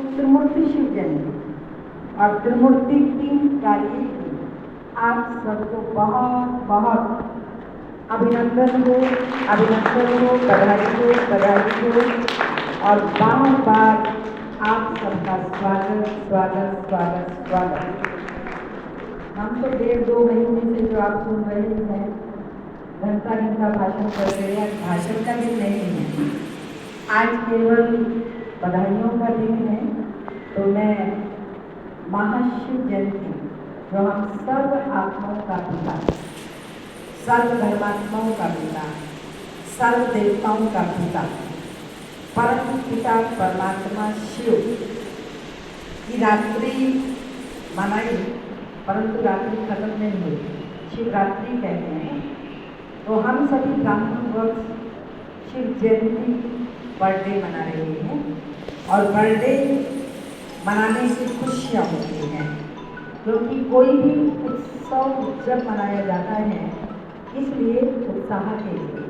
त्रिमूर्ति शिव जयंती और त्रिमूर्ति 3 कार्य की आप सबको बहुत बहुत अभिनंदन हो, बधाई हो और बार आप सबका स्वागत। हम तो 1.5-2 महीने से जो आप सुन रहे हैं घंटा भाषण कर रहे हैं, भाषण का दिन नहीं है, आज केवल बधाइयों का दिन है। तो मैं महाशिव जयंती जो हम सर्व आत्माओं का पिता, सर्व धर्मात्माओं का पिता, सर्व देवताओं का पिता, परम पिता परमात्मा शिव की रात्रि मनाई, परंतु रात्रि खत्म नहीं हुई, शिवरात्रि कहते हैं। तो हम सभी ब्राह्मण वर्ष शिव जयंती बर्थडे मना रहे हैं और बर्थडे मनाने से खुशियाँ होती हैं, क्योंकि कोई भी उत्सव जब मनाया जाता है इसलिए उत्साह के लिए।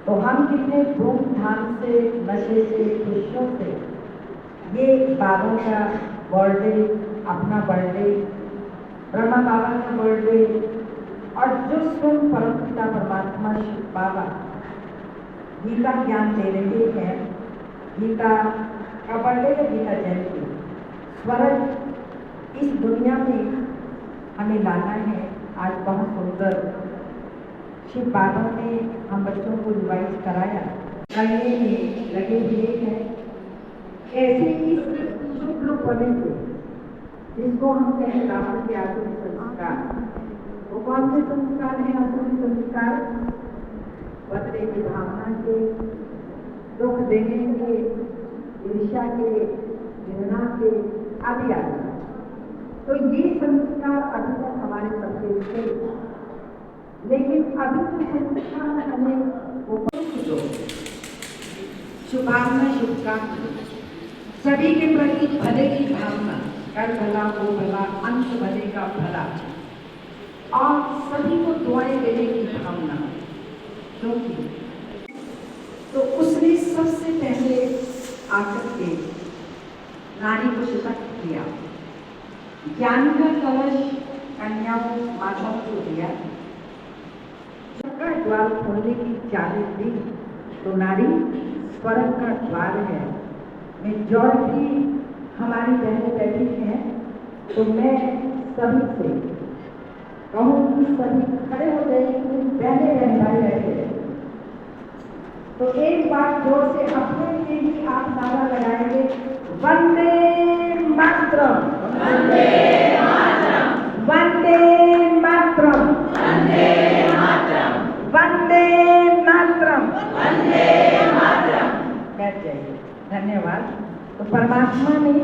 तो हम कितने धूमधाम से, नशे से, खुशियों से ये बाबा का बर्थडे, अपना बर्थडे, ब्रह्मा बाबा का बर्थडे और जो स्वयं परम पिता परमात्मा शिव बाबा गीता ज्ञान दे रहे हैं, गीता का बर्थडे या गीता जयंती, स्वर्ग इस दुनिया में हमें लाना है। आज बहुत सुंदर शिव बाबा ने हम बच्चों को रिवाइज कराया, करने में लगे हुए हैं। ऐसे ही शुक्र पवित्र जिसको हम कहते हैं रावण के आसुरी संस्कार, वो कौन से संस्कार हैं? आसुरी संस्कार बदले की भावना के, दुख देने के, ईर्ष्या के, घृणा के आदि आदि। तो ये संस्कार अभी तक हमारे सबके थे, लेकिन अभी जो संस्कार हमें वो दो शुभाकामना, शुभकामना, सभी के प्रति भले की भावना, कर भला हो भला, अंत भले का भला, और सभी को दुआएं देने की भावना। क्योंकि तो उसने सबसे पहले आकर के नारी को सशक्त किया, ज्ञान का कलश कन्याओं माताओं को दिया, सबका द्वार खोलने की चाबी दी। तो नारी स्वर्ग का द्वार है। मैं जो भी हमारी बहनें बैठी हैं, तो मैं सभी से कहूँ कि सभी खड़े हो जाइए, बहने बहन भाई बैठे। तो एक बार जोर से अपने लिए ही आप नारा लगाएंगे, वंदे मातरम, वंदे मातरम, वंदे मातरम, वंदे मातरम, वंदे मातरम, वंदे मातरम। बैठ जाइए, धन्यवाद। तो परमात्मा ने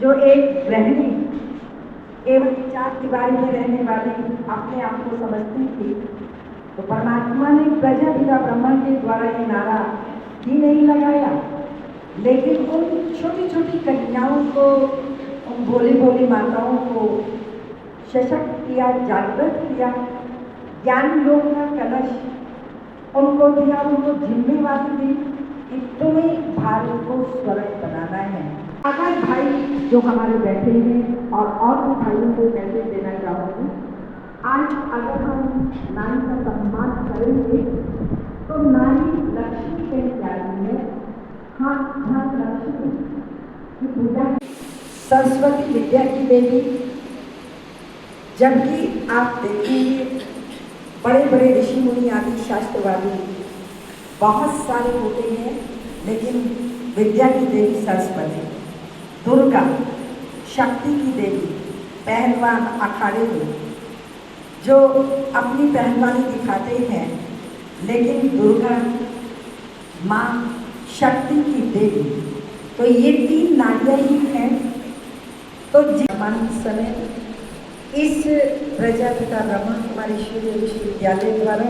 जो एक गृहिणी केवल 4 दीवारी में रहने वाली अपने आप को समझती थी, तो परमात्मा ने प्रजापिता ब्रह्मा के द्वारा ये नारा ही नहीं लगाया, लेकिन उन छोटी छोटी कन्याओं को, उन भोली भोली माताओं को सशक्त किया, जागृत किया, ज्ञान योग का कलश उनको दिया, उनको जिम्मेवारी दी कि तुम्हें भारत को स्वर्ग बनाना है। अगर भाई जो हमारे बैठे हैं और भी भाइयों को मैसेज देना चाहूँगी, आज अगर हम नारी का सम्मान करेंगे तो नारी लक्ष्मी के जाती है। हाँ, लक्ष्मी की पूजा, सरस्वती विद्या की देवी। जबकि आप देखेंगे बड़े बड़े ऋषि मुनि आदि शास्त्रवादी बहुत सारे होते हैं, लेकिन विद्या की देवी सरस्वती, दुर्गा शक्ति की देवी, पहलवान अखाड़े में जो अपनी पहलवानी दिखाते हैं, लेकिन दुर्गा माँ शक्ति की देवी। तो ये 3 नारियाँ ही हैं। तो वर्तमान समय इस प्रजापिता ब्रह्मा कुमारेश्वरी विश्वविद्यालय द्वारा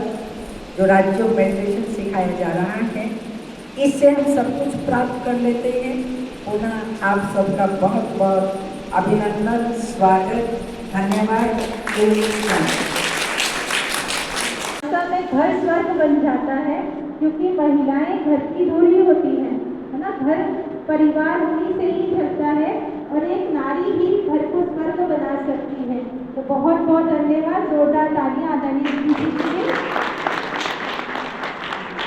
जो राज्यों मेडिटेशन सिखाया जा रहा है, इससे हम सब कुछ प्राप्त कर लेते हैं। पुनः आप सबका बहुत बहुत अभिनंदन, स्वागत, धन्यवाद। वास्तव में घर स्वर्ग बन जाता है, क्योंकि महिलाएं घर की धूरी होती हैं, है ना। घर परिवार उन्हीं से ही बना सकती है। तो बहुत बहुत धन्यवाद, जोरदार तालियां आदरणीय दीदी के लिए।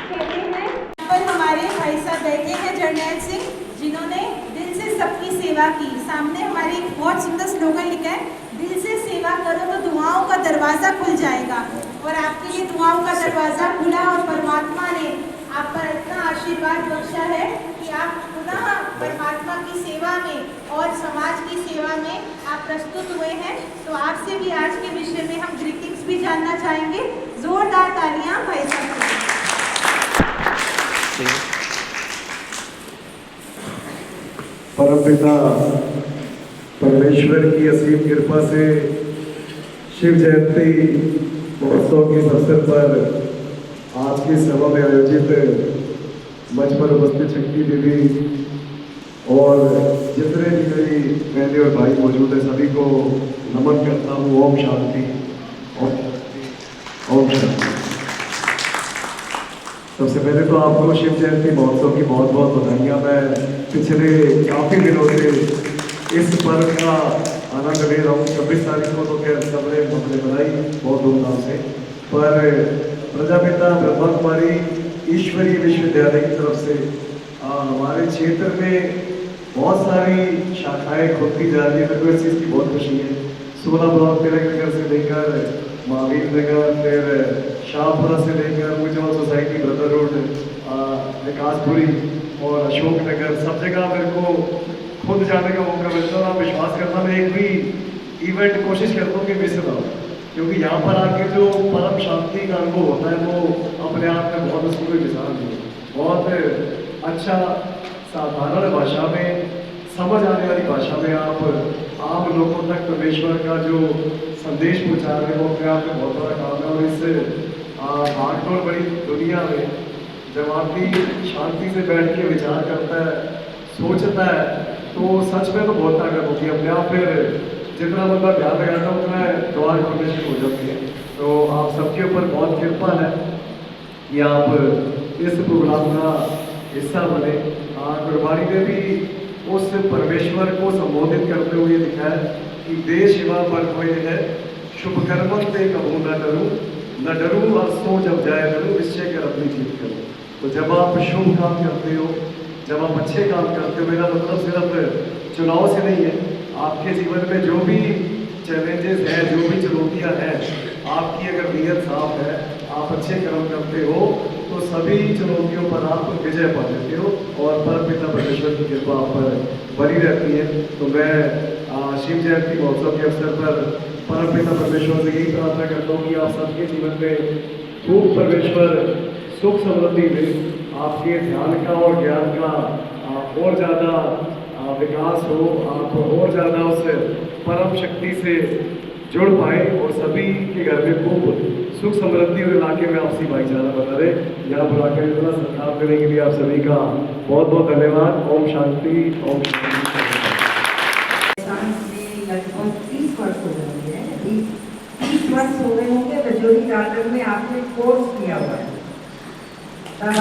कहते हैं पर हमारे भाई साहब बैठे हैं जर्नैल सिंह, जिन्होंने दिल से सबकी सेवा की। सामने हमारे एक बहुत सुंदर स्लोगन लिखा है, दिल से सेवा करो तो दुआओं का दरवाज़ा खुल जाएगा। और आपके लिए दुआओं का दरवाज़ा खुला और परमात्मा ने आप पर इतना आशीर्वाद बख्शा है कि आप पुनः परमात्मा की सेवा में और समाज की सेवा में आप प्रस्तुत हुए हैं। तो आपसे भी आज के विषय में हम ग्रीटिंग्स भी जानना चाहेंगे। जोरदार तालियां भाई साहब। परमपिता परमेश्वर की असीम कृपा से शिव जयंती महोत्सव के इस अवसर पर आज की सभा में आयोजित मंच पर उपस्थित शक्ति देवी और जितने भी मेरी बहनें और भाई मौजूद है सभी को नमन करता हूँ। ओम शांति, ओम शांति, ओम शांति। सबसे पहले तो आपको शिव जयंती महोत्सव की बहुत बहुत बधाइयाँ। मैं पिछले काफ़ी दिनों से इस पर्व का आनंद ले रहा हूँ। 26 तारीख को तो खैर सबने हमने बनाई बहुत धूमधाम से, पर प्रजापिता ब्रह्मा कुमारी ईश्वरीय विश्वविद्यालय की तरफ से हमारे क्षेत्र में बहुत सारी शाखाएं खुलती जा रही है। मेरे को इस चीज़ की बहुत खुशी है। 16 ब्लॉक तिलक नगर से लेकर महावीर नगर, फिर शाहपुरा से लेकर मुझे सोसाइटी ब्रदरहुड, विकासपुरी और अशोक नगर, सब जगह मेरे को खुद जाने का मौका मिलता है। और आप विश्वास करना, मैं एक भी इवेंट कोशिश करता हूँ कि मिस ना हो, क्योंकि यहाँ पर आके जो परम शांति का अनुभव होता है वो अपने आप में बहुत उसकी कोई मिसाल नहीं है। बहुत अच्छा साधारण भाषा में, समझ आने वाली भाषा में आप आम लोगों तक परमेश्वर का जो संदेश पहुँचा रहे हैं वो अपने आप में बहुत बड़ा काम है। और इस भागदौड़ बड़ी दुनिया में जब आदमी शांति से बैठ के विचार करता है, सोचता है, तो सच में तो बहुत ताकत होती है अपने आप। फिर जितना बंदा ध्यान लगाता है उतना द्वार खुलने शुरू हो जाती है। तो आप सबके ऊपर बहुत कृपा है कि आप इस प्रोग्राम का हिस्सा बने। गुरबाणी ने भी उस परमेश्वर को संबोधित करते हुए लिखा है कि देश शिवा पर कोई है, शुभ कर्मों से कबू न डरूं अरसों जब जाए डरूं, निश्चय कर अपनी जीत करूं। तो जब आप शुभ काम करते हो, जब आप अच्छे काम करते हो, मेरा मतलब सिर्फ चुनाव से नहीं है, आपके जीवन में जो भी चैलेंजेस हैं, जो भी चुनौतियां हैं, आपकी अगर नीयत साफ है, आप अच्छे कर्म करते हो, तो सभी चुनौतियों पर आप विजय पा लेते हो और परमपिता परमेश्वर की कृपा आप पर बनी रहती है। तो मैं शिव जयंती महोत्सव के अवसर पर परमपिता परमेश्वर से यही प्रार्थना करता हूँ कि आप सबके जीवन में खूब परमेश्वर सुख समृद्धि में आपके ध्यान का और ज्ञान का और ज़्यादा विकास हो, आप और ज़्यादा उस परम शक्ति से जुड़ पाए और सभी के घर में खूब सुख समृद्धि और इलाके में आपसी भाईचारा बना रहे। यहाँ बुलाकर इतना सत्कार करने के लिए आप सभी का बहुत बहुत धन्यवाद। ओम शांति, ओम शांति। लगभग 30 वर्ष हो गए हैं, 30 वर्ष हो गए होंगे रजौरी गार्डन में आपने कोर्स किया हुआ है। तब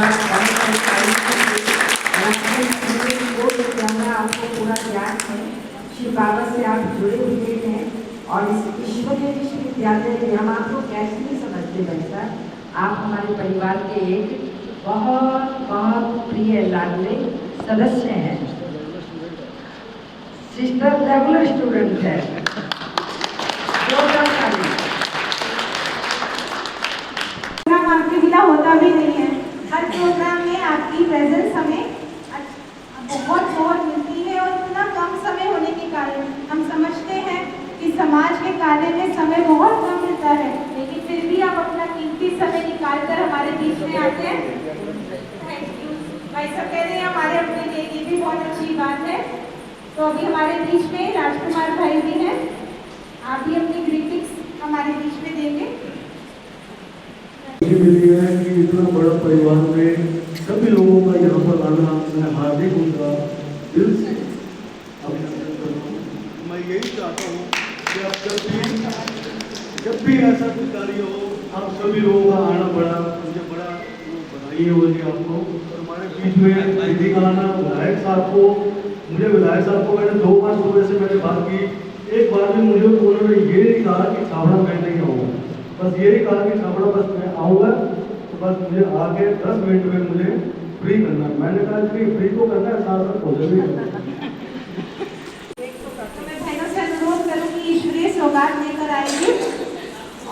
आपको पूरा ज्ञान है, शिव बाबा से आप जुड़े हुए हैं। और इस ईश्वरीय विश्वविद्यालय हम आपको कैसे नहीं समझते भाई साहब, आप हमारे परिवार के एक बहुत बहुत प्रिय लाडले सदस्य हैं। सिस्टर रेगुलर स्टूडेंट है। प्रोग्राम आपके बिना होता भी नहीं है। हर प्रोग्राम में आपकी प्रेजेंस हमें बहुत बहुत मिलती है और इतना कम समय होने के कारण हम समझते हैं कि समाज के कार्य में समय बहुत कम मिलता है, लेकिन फिर भी आप अपना कीमती समय निकालकर हमारे बीच में आते हैं। थैंक यू भाई साहब, कह रहे हैं हमारे अपने लिए ये भी बहुत अच्छी बात है। तो अभी हमारे बीच में राजकुमार भाई भी हैं, आप भी अपनी ग्रीटिंग्स हमारे बीच में देंगे। मुझे मिली है कि इतना बड़ा परिवार में सभी लोगों का यहाँ पर आना, मैं हार्दिक उनका दिल से अभिनंदन करता हूँ। मैं यही चाहता हूँ कि आप जब भी ऐसा कोई कार्य हो, आप सभी लोगों का आना बड़ा, मुझे बड़ा बधाई होगी आपको। हमारे बीच में दीदी का आना, विधायक साहब को, मुझे विधायक साहब को मैंने 2 बार सुबह से मैंने बात की एक बार भी मुझे उन्होंने ये नहीं कहा कि छाबड़ा मैं नहीं आऊँगा, बस यही कहा कि छाबड़ा बस मैं आऊँगा तो बस मुझे आके 10 मिनट में मुझे फ्री करना है। मैंने कहा कि फ्री तो करना है, साथ साथ भोजन भी करना है। तो मैं बहनों से अनुरोध करूँगी ईश्वरीय सौगात लेकर आएंगे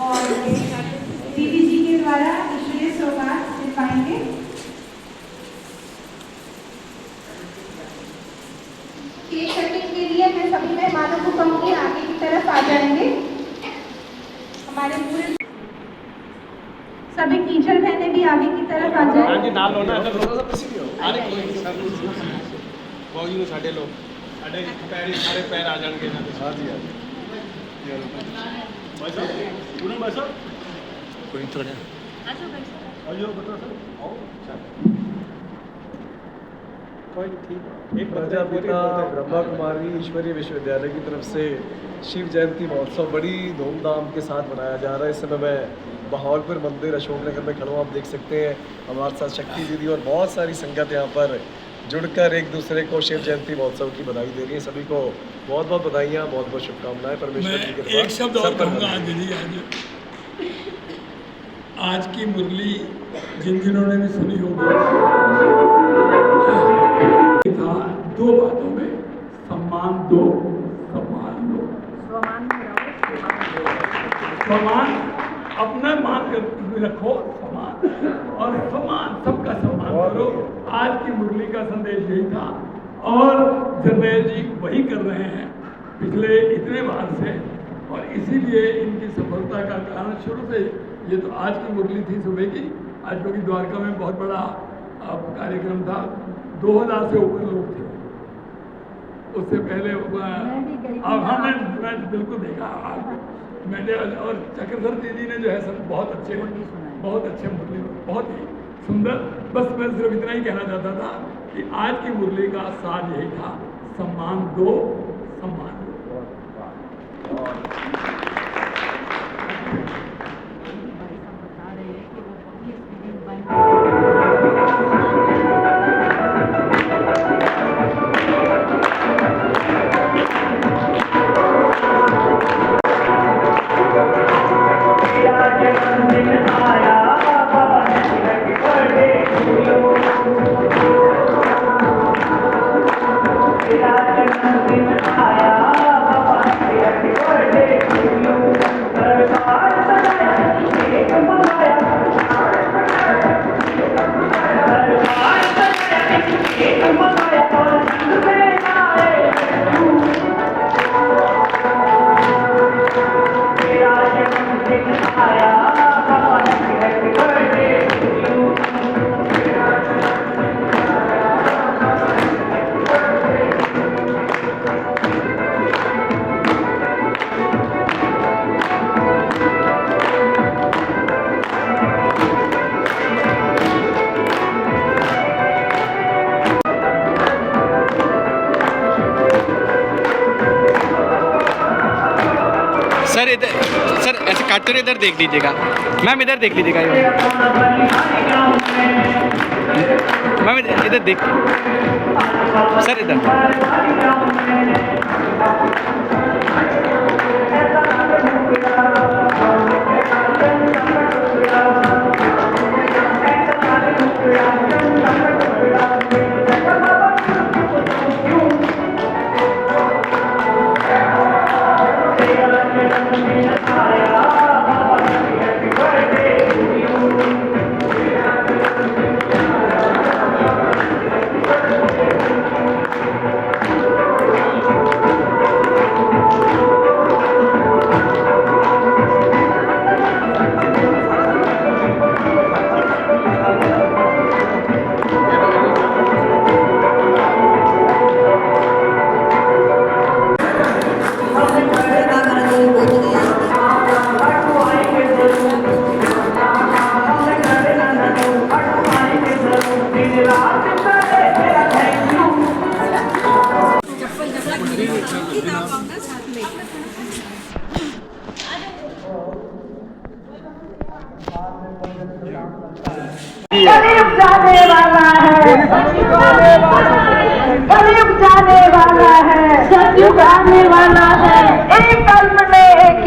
और दीदी जी के द्वारा ईश्वरीय सौगात दिलवाएंगे। केक कटिंग के लिए मैं सभी मेहमानों को कहूँगी आगे की तरफ आ जाएंगे। हमारे पूरे सभी टीचर बहनें भी आगे की तरफ आ जाएं। नाल होना है अरे कोई नहीं साडे लोग साडे पैर सारे पैर आ जाएंगे ना। हां जी बस पूर्ण बस कोई थोड़ा आजो बता सर आओ कोई ठीक। एक प्रजापिता ब्रह्मा कुमारी ईश्वरीय विश्वविद्यालय की तरफ से शिव जयंती महोत्सव बड़ी धूमधाम के साथ मनाया जा रहा है। इस समय मैं बहावलपुर मंदिर अशोकनगर में खड़ा हूँ। आप देख सकते हैं हमारे साथ शक्ति दीदी और बहुत सारी संगत यहाँ पर जुड़कर एक दूसरे को शिव जयंती महोत्सव की बधाई दे रही है। सभी को बहुत बहुत बधाइयाँ, बहुत बहुत शुभकामनाएं। परमेश्वर की कृपा। एक शब्द और कहूँगा दीदी, आज की मुरली जिन्होंने भी सुनी होगी था 2 बातों में सम्मान दो, सम्मान दो। सम्मान अपना मान कर रखो, सम्मान और सम्मान सबका सम्मान करो। आज की मुरली का संदेश यही था और जरनैल जी वही कर रहे हैं पिछले इतने बार से और इसीलिए इनकी सफलता का कारण शुरू से ये तो आज की मुरली थी सुबह की। आज क्योंकि द्वारका में बहुत बड़ा कार्यक्रम था, 2000 से ऊपर लोग थे। उससे पहले अब हाँ मैं बिल्कुल देखा मैंने और चक्रधर दीदी ने जो है सब बहुत अच्छे मुरली, बहुत ही सुंदर। बस मैं सिर्फ इतना ही कहना चाहता था कि आज की मुरली का सार यही था, सम्मान दो, सम्मान दो। सर इधर, सर ऐसे काटते हुए इधर देख लीजिएगा मैम, इधर देख लीजिएगा मैम, इधर देख सर, इधर करीब जाने वाला है, करीब जाने वाला है, सतयुग आने वाला है।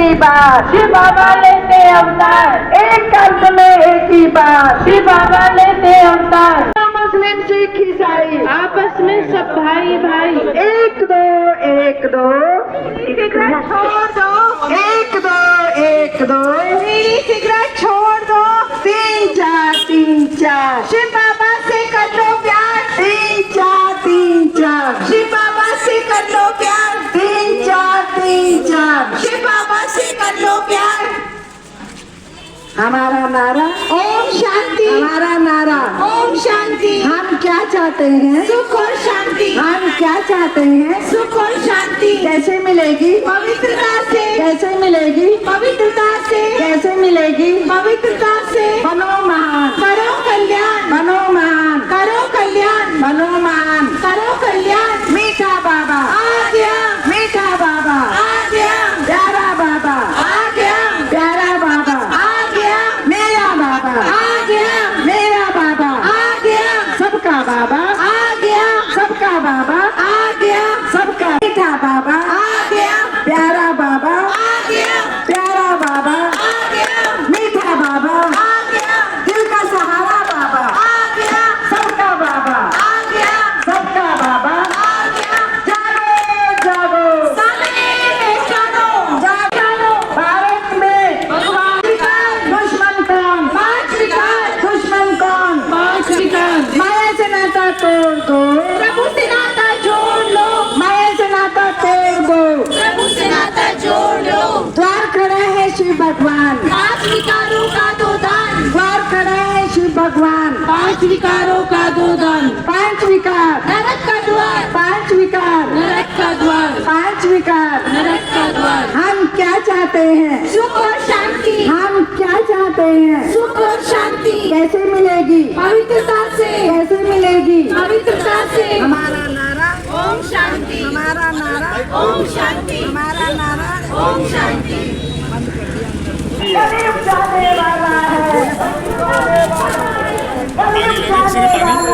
ही बात, शिव बाबा लेते अवतार, एक अर्थ में एक ही बात, शिव बाबा लेते अवतार, मुस्लिम सिख ईसाई आपस में सब भाई भाई, एक दो एक दो, सिगरेट छोड़ दो, एक दो एक दो, बीड़ी सिगरेट छोड़ दो, 3 4 3 4, शिव बाबा से कर लो प्यार, 3 4 3 4, शिव बाबा से कर लो प्यार, 3 4 3 4, शिव बाबा से कर लो प्यार। हमारा नारा, ओम शांति, हमारा नारा, ओम शांति, हम क्या चाहते हैं, सुख और शांति, हम क्या चाहते हैं, सुख और शांति, कैसे मिलेगी, पवित्रता से, कैसे मिलेगी, पवित्रता से, कैसे मिलेगी, पवित्रता से, बनो महान, करो कल्याण, बनो महान, करो कल्याण, बनो महान, करो कल्याण। मीठा बाबा आ गया, मीठा बाबा, आ गया, प्यारा बाबा, आ गया, प्यारा बाबा, आ गया, मेरा बाबा, आ गया, मेरा बाबा, आ गया, सबका बाबा, आ गया, सबका बाबा, आ गया, सबका मीठा बाबा, आ गया, प्यारा बाबा, आ गया, प्यारा बाबा, आ गया, मीठा बाबा, आ गया, दिल का सहारा बाबा, आ गया, सबका बाबा, आ गया, सबका बाबा, आ गया, जागो जागो, सामने पहचानो, जागो, भारत में भगवान विकास, दुश्मन कौन, 5 विकास, दुश्मन कौन, 5 विकास, माया से नाता तोड़ दो, प्रभु से नाता जोड़ लो, माया से नाता तोड़ दो, प्रभु से नाता जोड़ लो, द्वार खड़ा है शिव भगवान, 5 विकारों का दो दान, द्वार खड़ा है शिव भगवान, 5 विकारों का दो दान, 5 विकार, नरक का द्वार, 5 विकार, नरक का द्वार, 5 विकार, नरक का द्वार, हम क्या चाहते हैं, सुख और शांति, हम क्या चाहते हैं, सुख और शांति, कैसे मिलेगी, पवित्रता से, कैसे मिलेगी, पवित्रता से, हमारा नारा, ओम शांति, हमारा नारा, ओम शांति, हमारा नारा, ओम शांति। करीब जाने वाला है, करीब जाने वाला है,